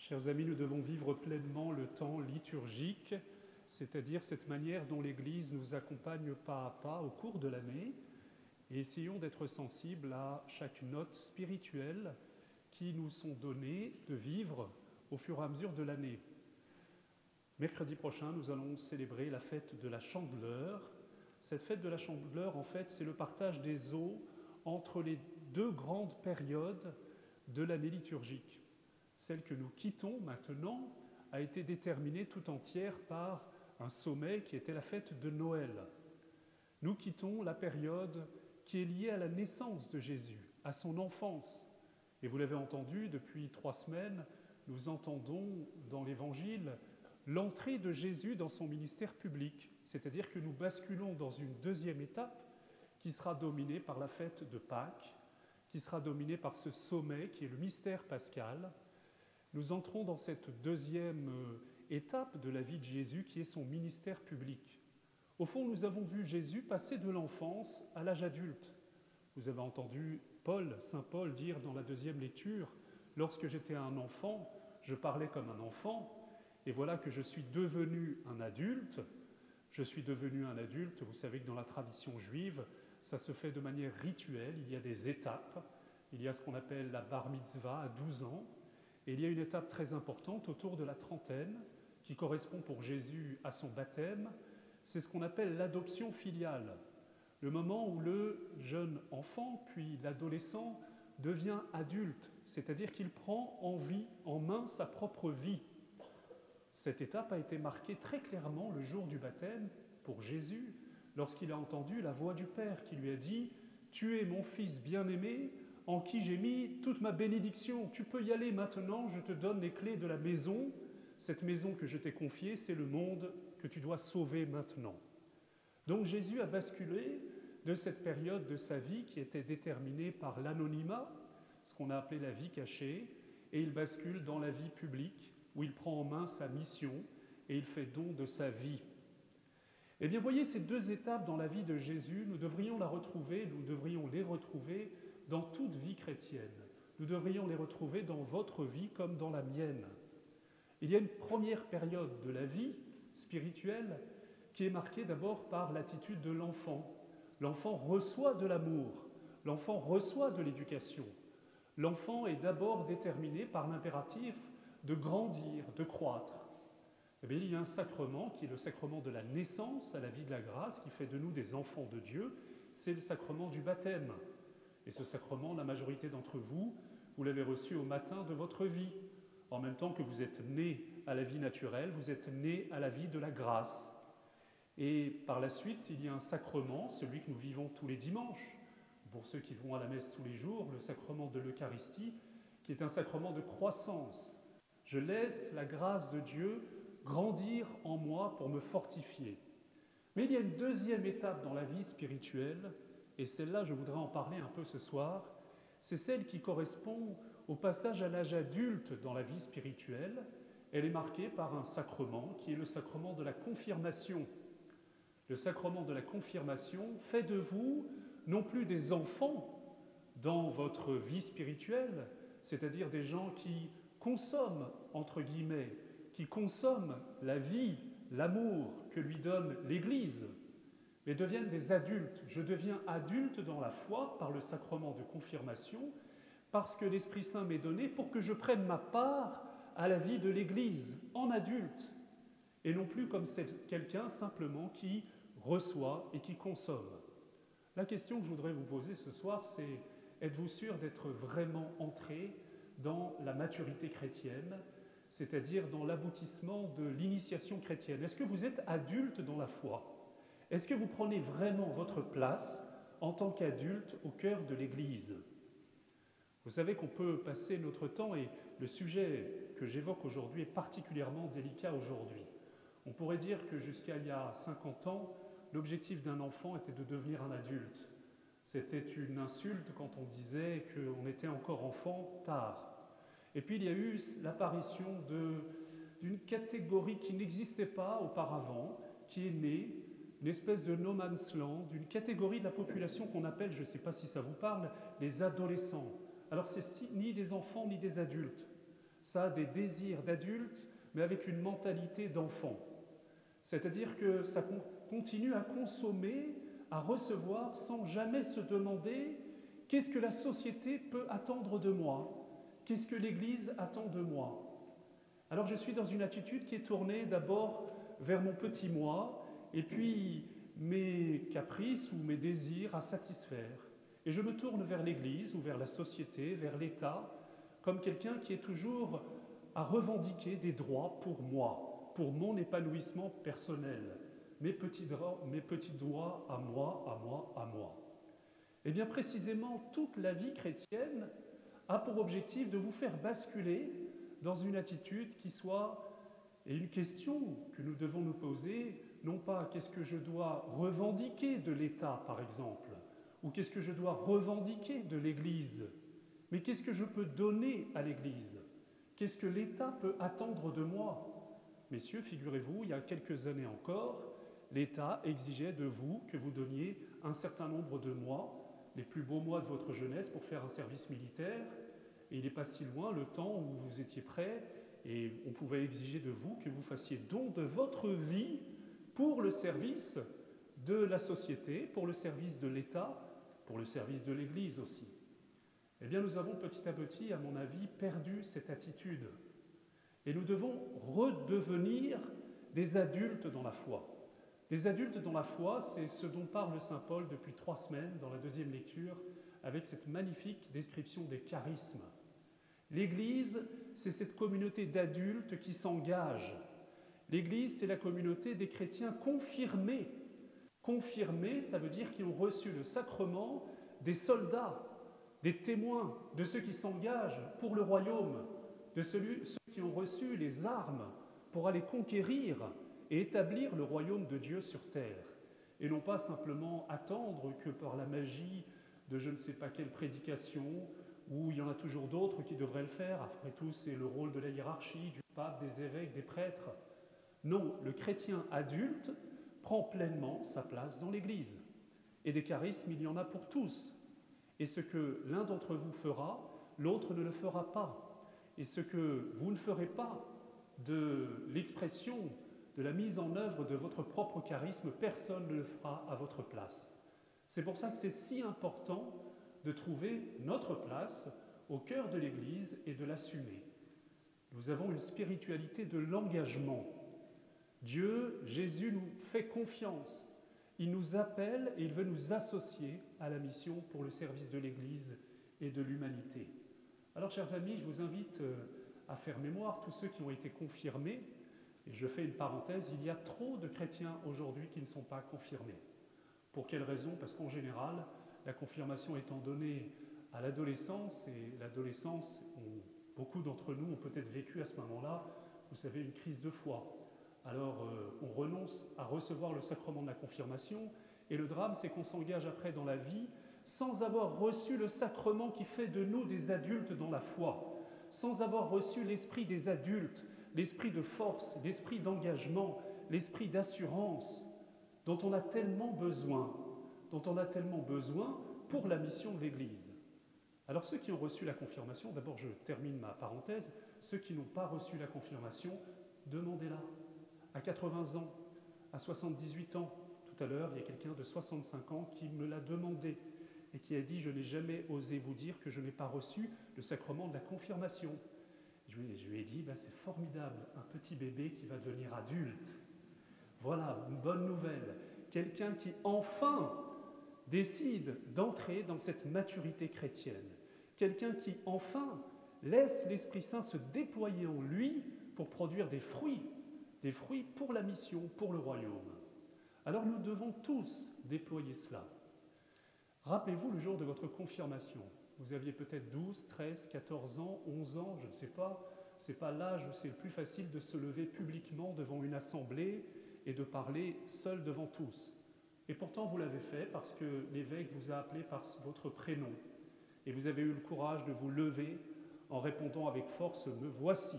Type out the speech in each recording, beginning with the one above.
Chers amis, nous devons vivre pleinement le temps liturgique, c'est-à-dire cette manière dont l'Église nous accompagne pas à pas au cours de l'année, et essayons d'être sensibles à chaque note spirituelle qui nous sont données de vivre au fur et à mesure de l'année. Mercredi prochain, nous allons célébrer la fête de la Chandeleur. Cette fête de la Chandeleur, en fait, c'est le partage des eaux entre les deux grandes périodes de l'année liturgique. Celle que nous quittons maintenant a été déterminée tout entière par un sommet qui était la fête de Noël. Nous quittons la période qui est liée à la naissance de Jésus, à son enfance. Et vous l'avez entendu, depuis 3 semaines, nous entendons dans l'Évangile l'entrée de Jésus dans son ministère public, c'est-à-dire que nous basculons dans une deuxième étape qui sera dominée par la fête de Pâques, qui sera dominée par ce sommet qui est le mystère pascal. Nous entrons dans cette deuxième étape de la vie de Jésus qui est son ministère public. Au fond, nous avons vu Jésus passer de l'enfance à l'âge adulte. Vous avez entendu Saint Paul dire dans la deuxième lecture « Lorsque j'étais un enfant, je parlais comme un enfant, et voilà que je suis devenu un adulte. Je suis devenu un adulte, vous savez que dans la tradition juive, ça se fait de manière rituelle, il y a des étapes. Il y a ce qu'on appelle la bar mitzvah à 12 ans, et il y a une étape très importante autour de la trentaine, qui correspond pour Jésus à son baptême, c'est ce qu'on appelle l'adoption filiale, le moment où le jeune enfant, puis l'adolescent, devient adulte, c'est-à-dire qu'il prend en main sa propre vie. Cette étape a été marquée très clairement le jour du baptême pour Jésus, lorsqu'il a entendu la voix du Père qui lui a dit « Tu es mon Fils bien-aimé, en qui j'ai mis toute ma bénédiction. Tu peux y aller maintenant, je te donne les clés de la maison. Cette maison que je t'ai confiée, c'est le monde que tu dois sauver maintenant. » Donc Jésus a basculé de cette période de sa vie qui était déterminée par l'anonymat, ce qu'on a appelé la vie cachée, et il bascule dans la vie publique, où il prend en main sa mission et il fait don de sa vie. Eh bien, voyez, ces deux étapes dans la vie de Jésus, nous devrions les retrouver dans toute vie chrétienne. Nous devrions les retrouver dans votre vie comme dans la mienne. Il y a une première période de la vie spirituelle qui est marquée d'abord par l'attitude de l'enfant. L'enfant reçoit de l'amour, l'enfant reçoit de l'éducation. L'enfant est d'abord déterminé par l'impératif de grandir, de croître. Eh bien, il y a un sacrement qui est le sacrement de la naissance à la vie de la grâce, qui fait de nous des enfants de Dieu, c'est le sacrement du baptême. Et ce sacrement, la majorité d'entre vous, vous l'avez reçu au matin de votre vie. En même temps que vous êtes nés à la vie naturelle, vous êtes nés à la vie de la grâce. Et par la suite, il y a un sacrement, celui que nous vivons tous les dimanches, pour ceux qui vont à la messe tous les jours, le sacrement de l'Eucharistie, qui est un sacrement de croissance. Je laisse la grâce de Dieu grandir en moi pour me fortifier. Mais il y a une deuxième étape dans la vie spirituelle, et celle-là, je voudrais en parler un peu ce soir, c'est celle qui correspond au passage à l'âge adulte dans la vie spirituelle. Elle est marquée par un sacrement qui est le sacrement de la confirmation. Le sacrement de la confirmation fait de vous non plus des enfants dans votre vie spirituelle, c'est-à-dire des gens qui consomment, entre guillemets, qui consomment la vie, l'amour que lui donne l'Église, mais deviennent des adultes. Je deviens adulte dans la foi par le sacrement de confirmation, parce que l'Esprit Saint m'est donné pour que je prenne ma part à la vie de l'Église en adulte, et non plus comme quelqu'un simplement qui reçoit et qui consomme. La question que je voudrais vous poser ce soir, c'est êtes-vous sûr d'être vraiment entré dans la maturité chrétienne, c'est-à-dire dans l'aboutissement de l'initiation chrétienne? Est-ce que vous êtes adulte dans la foi? Est-ce que vous prenez vraiment votre place en tant qu'adulte au cœur de l'Église? Vous savez qu'on peut passer notre temps, et le sujet que j'évoque aujourd'hui est particulièrement délicat aujourd'hui. On pourrait dire que jusqu'à il y a 50 ans, l'objectif d'un enfant était de devenir un adulte. C'était une insulte quand on disait qu'on était encore enfant tard. Et puis il y a eu l'apparition d'une catégorie qui n'existait pas auparavant, qui est née, une espèce de no man's land, d'une catégorie de la population qu'on appelle, je ne sais pas si ça vous parle, les adolescents. Alors c'est ni des enfants ni des adultes. ça a des désirs d'adulte, mais avec une mentalité d'enfant. C'est-à-dire que ça continue à consommer, à recevoir, sans jamais se demander qu'est-ce que la société peut attendre de moi, qu'est-ce que l'Église attend de moi. Alors je suis dans une attitude qui est tournée d'abord vers mon petit moi, et puis mes caprices ou mes désirs à satisfaire. Et je me tourne vers l'Église ou vers la société, vers l'État, comme quelqu'un qui est toujours à revendiquer des droits pour moi, pour mon épanouissement personnel, mes petits droits à moi, à moi, à moi. Et bien précisément, toute la vie chrétienne a pour objectif de vous faire basculer dans une attitude qui soit, et une question que nous devons nous poser, non pas qu'est-ce que je dois revendiquer de l'État, par exemple, ou qu'est-ce que je dois revendiquer de l'Église, mais qu'est-ce que je peux donner à l'Église? Qu'est-ce que l'État peut attendre de moi? Messieurs, figurez-vous, il y a quelques années encore, l'État exigeait de vous que vous donniez un certain nombre de mois, les plus beaux mois de votre jeunesse, pour faire un service militaire. Et il n'est pas si loin le temps où vous étiez prêts et on pouvait exiger de vous que vous fassiez don de votre vie pour le service de la société, pour le service de l'État, pour le service de l'Église aussi. Eh bien, nous avons petit à petit, à mon avis, perdu cette attitude. Et nous devons redevenir des adultes dans la foi. Des adultes dans la foi, c'est ce dont parle saint Paul depuis 3 semaines dans la deuxième lecture, avec cette magnifique description des charismes. L'Église, c'est cette communauté d'adultes qui s'engagent. L'Église, c'est la communauté des chrétiens confirmés. Confirmés, ça veut dire qui ont reçu le sacrement, des soldats, des témoins, de ceux qui s'engagent pour le royaume, de ceux qui ont reçu les armes pour aller conquérir et établir le royaume de Dieu sur terre. Et non pas simplement attendre que par la magie de je ne sais pas quelle prédication, où il y en a toujours d'autres qui devraient le faire, après tout c'est le rôle de la hiérarchie, du pape, des évêques, des prêtres. Non, le chrétien adulte prend pleinement sa place dans l'Église. Et des charismes, il y en a pour tous. Et ce que l'un d'entre vous fera, l'autre ne le fera pas. Et ce que vous ne ferez pas de l'expression, de la mise en œuvre de votre propre charisme, personne ne le fera à votre place. C'est pour ça que c'est si important de trouver notre place au cœur de l'Église et de l'assumer. Nous avons une spiritualité de l'engagement. Dieu, Jésus nous fait confiance. Il nous appelle et il veut nous associer à la mission pour le service de l'Église et de l'humanité. Alors, chers amis, je vous invite à faire mémoire, tous ceux qui ont été confirmés, et je fais une parenthèse, il y a trop de chrétiens aujourd'hui qui ne sont pas confirmés. Pour quelle raison? Parce qu'en général, la confirmation étant donnée à l'adolescence, et l'adolescence, beaucoup d'entre nous ont peut-être vécu à ce moment-là, vous savez, une crise de foi. Alors on renonce à recevoir le sacrement de la confirmation, et le drame, c'est qu'on s'engage après dans la vie sans avoir reçu le sacrement qui fait de nous des adultes dans la foi, sans avoir reçu l'esprit des adultes, l'esprit de force, l'esprit d'engagement, l'esprit d'assurance dont on a tellement besoin pour la mission de l'Église. Alors ceux qui ont reçu la confirmation, d'abord je termine ma parenthèse, ceux qui n'ont pas reçu la confirmation, demandez-la. À 80 ans, à 78 ans, tout à l'heure, il y a quelqu'un de 65 ans qui me l'a demandé et qui a dit « Je n'ai jamais osé vous dire que je n'ai pas reçu le sacrement de la confirmation ». Je lui ai dit « C'est formidable, un petit bébé qui va devenir adulte. » Voilà, une bonne nouvelle. Quelqu'un qui enfin décide d'entrer dans cette maturité chrétienne. Quelqu'un qui enfin laisse l'Esprit Saint se déployer en lui pour produire des fruits pour la mission, pour le royaume. Alors nous devons tous déployer cela. Rappelez-vous le jour de votre confirmation. Vous aviez peut-être 12, 13, 14 ans, 11 ans, je ne sais pas. Ce n'est pas l'âge où c'est le plus facile de se lever publiquement devant une assemblée et de parler seul devant tous. Et pourtant vous l'avez fait parce que l'évêque vous a appelé par votre prénom. Et vous avez eu le courage de vous lever en répondant avec force « Me voici ».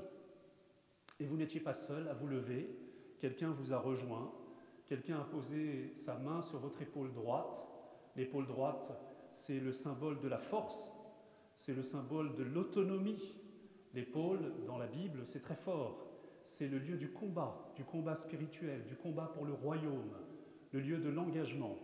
Et vous n'étiez pas seul à vous lever, quelqu'un vous a rejoint, quelqu'un a posé sa main sur votre épaule droite. L'épaule droite, c'est le symbole de la force, c'est le symbole de l'autonomie. Les pôles, dans la Bible, c'est très fort. C'est le lieu du combat spirituel, du combat pour le royaume, le lieu de l'engagement.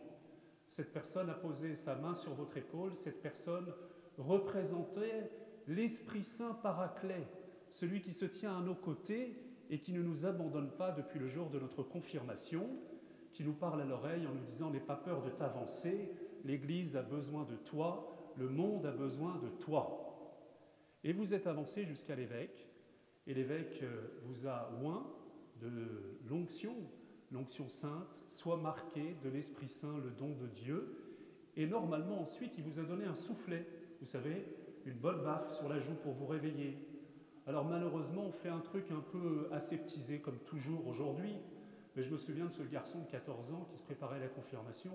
Cette personne a posé sa main sur votre épaule, cette personne représentait l'Esprit Saint Paraclet, celui qui se tient à nos côtés et qui ne nous abandonne pas depuis le jour de notre confirmation, qui nous parle à l'oreille en nous disant « N'aie pas peur de t'avancer, l'Église a besoin de toi, le monde a besoin de toi. » Et vous êtes avancé jusqu'à l'évêque, et l'évêque vous a oint de l'onction sainte, soit marquée de l'Esprit Saint, le don de Dieu, et normalement ensuite il vous a donné un soufflet, vous savez, une bonne baffe sur la joue pour vous réveiller. Alors malheureusement on fait un truc un peu aseptisé comme toujours aujourd'hui, mais je me souviens de ce garçon de 14 ans qui se préparait à la confirmation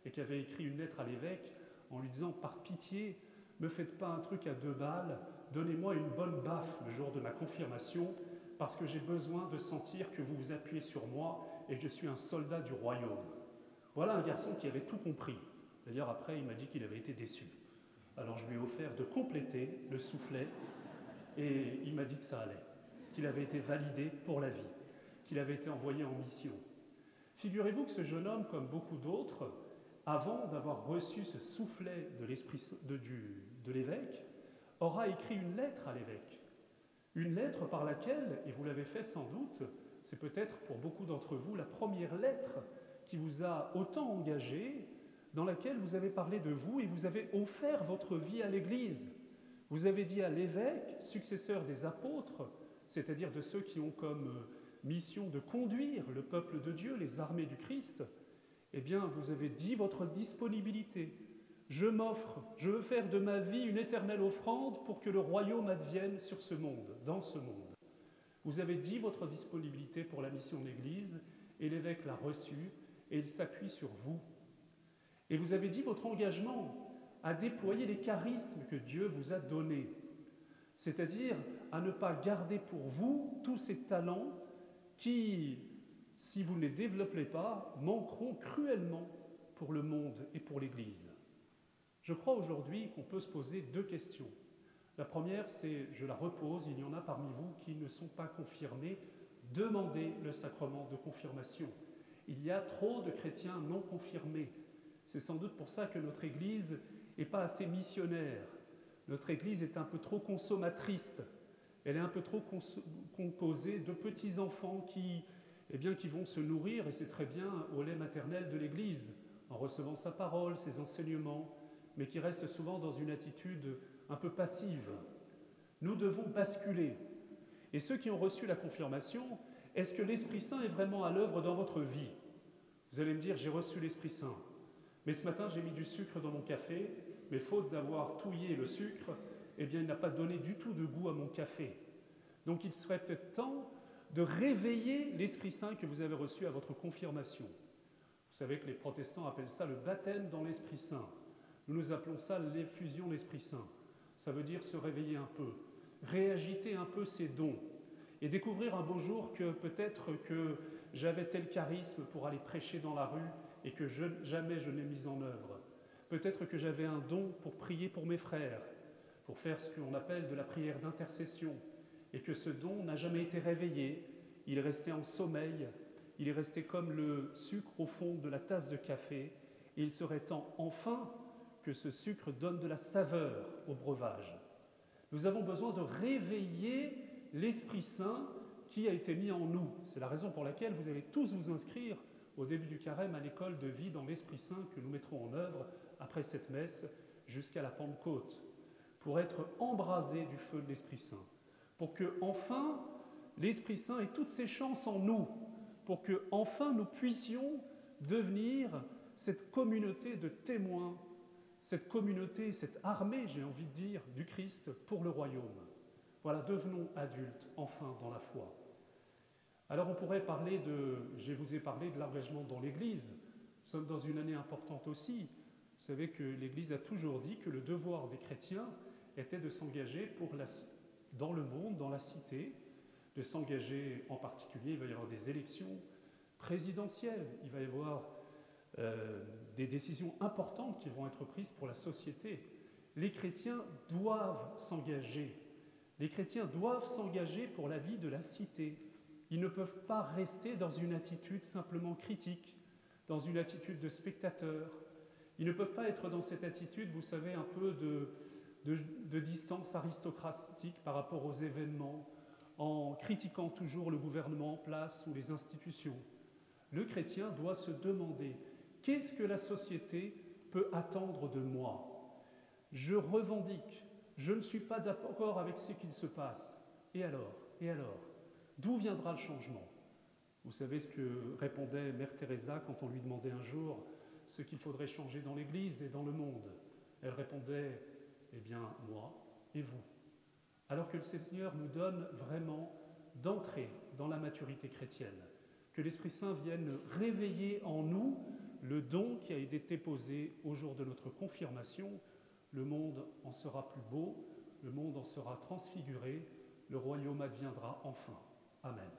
et qui avait écrit une lettre à l'évêque en lui disant « Par pitié, me faites pas un truc à 2 balles, donnez-moi une bonne baffe le jour de ma confirmation parce que j'ai besoin de sentir que vous vous appuyez sur moi et que je suis un soldat du royaume. » Voilà un garçon qui avait tout compris. D'ailleurs, après, il m'a dit qu'il avait été déçu. Alors, je lui ai offert de compléter le soufflet et il m'a dit que ça allait, qu'il avait été validé pour la vie, qu'il avait été envoyé en mission. Figurez-vous que ce jeune homme, comme beaucoup d'autres, avant d'avoir reçu ce soufflet de l'esprit de l'évêque, aura écrit une lettre à l'évêque. Une lettre par laquelle, et vous l'avez fait sans doute, c'est peut-être pour beaucoup d'entre vous la première lettre qui vous a autant engagé, dans laquelle vous avez parlé de vous et vous avez offert votre vie à l'Église. Vous avez dit à l'évêque, successeur des apôtres, c'est-à-dire de ceux qui ont comme mission de conduire le peuple de Dieu, les armées du Christ, eh bien, vous avez dit votre disponibilité. Je m'offre, je veux faire de ma vie une éternelle offrande pour que le royaume advienne sur ce monde, dans ce monde. Vous avez dit votre disponibilité pour la mission de l'Église et l'évêque l'a reçue et il s'appuie sur vous. Et vous avez dit votre engagement à déployer les charismes que Dieu vous a donnés, c'est-à-dire à ne pas garder pour vous tous ces talents qui, si vous ne les développez pas, manqueront cruellement pour le monde et pour l'Église. Je crois aujourd'hui qu'on peut se poser 2 questions. La première, c'est, je la repose, il y en a parmi vous qui ne sont pas confirmés, demandez le sacrement de confirmation. Il y a trop de chrétiens non confirmés. C'est sans doute pour ça que notre Église n'est pas assez missionnaire. Notre Église est un peu trop consommatrice. Elle est un peu trop composée de petits enfants qui vont se nourrir, et c'est très bien, au lait maternel de l'Église, en recevant sa parole, ses enseignements, mais qui restent souvent dans une attitude un peu passive. Nous devons basculer. Et ceux qui ont reçu la confirmation, est-ce que l'Esprit Saint est vraiment à l'œuvre dans votre vie? Vous allez me dire, j'ai reçu l'Esprit Saint, mais ce matin j'ai mis du sucre dans mon café, mais faute d'avoir touillé le sucre, eh bien il n'a pas donné du tout de goût à mon café. Donc il serait peut-être temps de réveiller l'Esprit Saint que vous avez reçu à votre confirmation. Vous savez que les protestants appellent ça le baptême dans l'Esprit Saint. Nous appelons ça l'effusion de l'Esprit Saint. Ça veut dire se réveiller un peu, réagiter un peu ses dons et découvrir un beau jour que peut-être que j'avais tel charisme pour aller prêcher dans la rue et que jamais je n'ai mis en œuvre. Peut-être que j'avais un don pour prier pour mes frères, pour faire ce qu'on appelle de la prière d'intercession, et que ce don n'a jamais été réveillé, il est resté en sommeil, il est resté comme le sucre au fond de la tasse de café, et il serait temps enfin que ce sucre donne de la saveur au breuvage. Nous avons besoin de réveiller l'Esprit Saint qui a été mis en nous. C'est la raison pour laquelle vous allez tous vous inscrire au début du carême à l'école de vie dans l'Esprit Saint que nous mettrons en œuvre après cette messe jusqu'à la Pentecôte, pour être embrasés du feu de l'Esprit Saint, pour que enfin l'Esprit Saint ait toutes ses chances en nous, pour que enfin nous puissions devenir cette communauté de témoins, cette communauté, cette armée, j'ai envie de dire, du Christ pour le royaume. Voilà, devenons adultes, enfin, dans la foi. Alors on pourrait parler je vous ai parlé de l'engagement dans l'Église. Nous sommes dans une année importante aussi. Vous savez que l'Église a toujours dit que le devoir des chrétiens était de s'engager dans le monde, dans la cité, de s'engager en particulier, il va y avoir des élections présidentielles, il va y avoir des décisions importantes qui vont être prises pour la société. Les chrétiens doivent s'engager. Les chrétiens doivent s'engager pour la vie de la cité. Ils ne peuvent pas rester dans une attitude simplement critique, dans une attitude de spectateur. Ils ne peuvent pas être dans cette attitude, vous savez, un peu de distance aristocratique par rapport aux événements, en critiquant toujours le gouvernement en place ou les institutions. Le chrétien doit se demander « Qu'est-ce que la société peut attendre de moi ? Je revendique, je ne suis pas d'accord avec ce qu'il se passe. Et alors ? D'où viendra le changement ?» Vous savez ce que répondait Mère Teresa quand on lui demandait un jour ce qu'il faudrait changer dans l'Église et dans le monde. Elle répondait « Eh bien, moi et vous ». Alors que le Seigneur nous donne vraiment d'entrer dans la maturité chrétienne, que l'Esprit Saint vienne réveiller en nous le don qui a été déposé au jour de notre confirmation. Le monde en sera plus beau, le monde en sera transfiguré, le royaume adviendra enfin. Amen.